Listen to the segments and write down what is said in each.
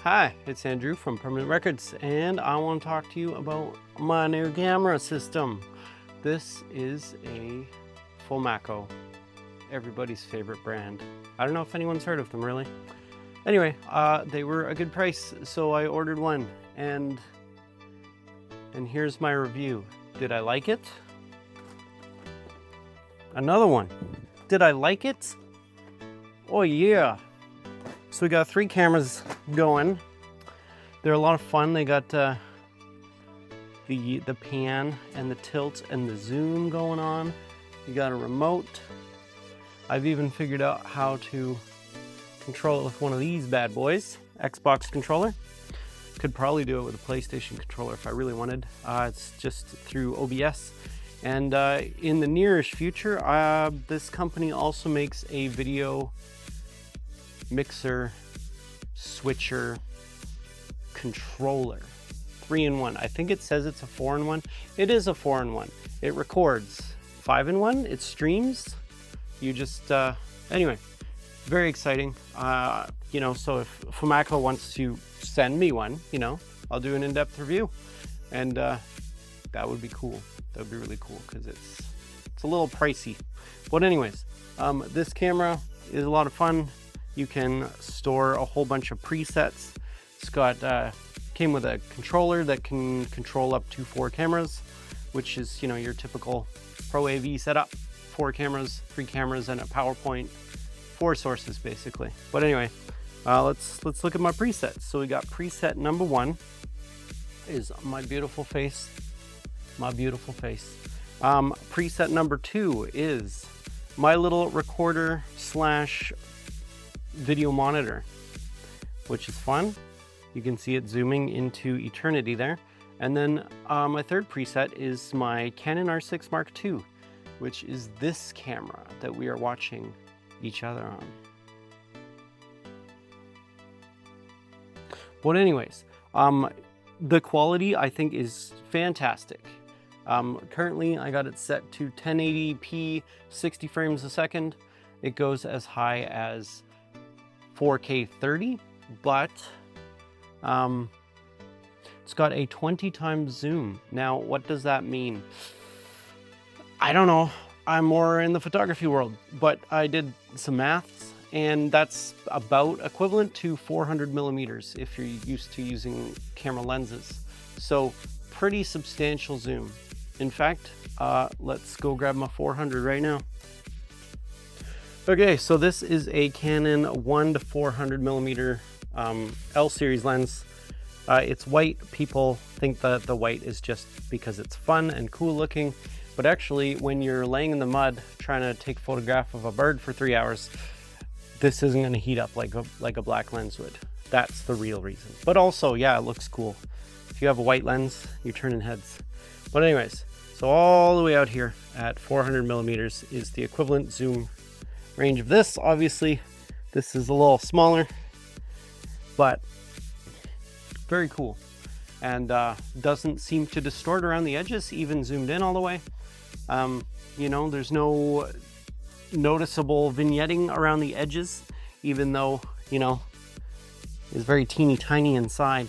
Hi, it's Andrew from Permanent Records, and I want to talk to you about my new camera system. This is a Fomako, everybody's favorite brand. I don't know if anyone's heard of them really. Anyway, they were a good price, so I ordered one, and here's my review. Did I like it? Another one. Did I like it? Oh yeah. So we got 3 cameras going. They're a lot of fun. They got the pan and the tilt and the zoom going on. You got a remote. I've even figured out how to control it with one of these bad boys, Xbox controller. Could probably do it with a PlayStation controller if I really wanted. It's just through OBS. And in the nearish future, this company also makes a video mixer switcher controller, 3-in-1. I think it says it's a 4-in-1. It is a 4-in-1. It records 5-in-1. It streams. You just anyway, very exciting. You know, so if Fomako wants to send me one, you know, I'll do an in-depth review, and that would be cool. That would be really cool because it's a little pricey. But anyways, this camera is a lot of fun. You can store a whole bunch of presets. It's got came with a controller that can control up to 4 cameras, which is, you know, your typical Pro AV setup. 4 cameras, 3 cameras, and a PowerPoint. 4 sources basically. But anyway, let's look at my presets. So we got preset number 1 is my beautiful face. My beautiful face. Preset number 2 is my little recorder slash video monitor, which is fun. You can see it zooming into eternity there. And then my third preset is my Canon R6 Mark II, which is this camera that we are watching each other on. But anyways, the quality I think is fantastic. Currently I got it set to 1080p 60 frames a second. It goes as high as 4K 30, but it's got a 20 times zoom. Now, what does that mean? I don't know. I'm more in the photography world, but I did some maths, and that's about equivalent to 400 millimeters if you're used to using camera lenses. So pretty substantial zoom. In fact, let's go grab my 400 right now. Okay, so this is a Canon 1-400 millimeter L series lens. It's white. People think that the white is just because it's fun and cool looking, but actually when you're laying in the mud trying to take a photograph of a bird for 3 hours, this isn't going to heat up like a black lens would. That's the real reason. But also, yeah, it looks cool. If you have a white lens, you're turning heads. But anyways, so all the way out here at 400 millimeters is the equivalent zoom range of this. Obviously, this is a little smaller, but very cool, and doesn't seem to distort around the edges, even zoomed in all the way. You know, there's no noticeable vignetting around the edges, even though, you know, it's very teeny tiny inside.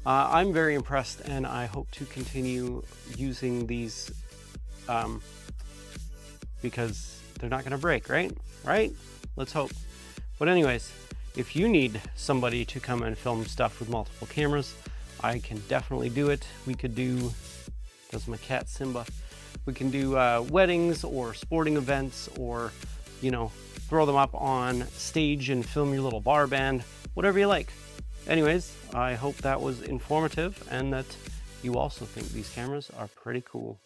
I'm very impressed, and I hope to continue using these because they're not gonna break, right? Let's hope. But anyways, if you need somebody to come and film stuff with multiple cameras, I can definitely do it. We could do, that's my cat Simba. We can do weddings or sporting events, or, you know, throw them up on stage and film your little bar band, whatever you like. Anyways, I hope that was informative and that you also think these cameras are pretty cool.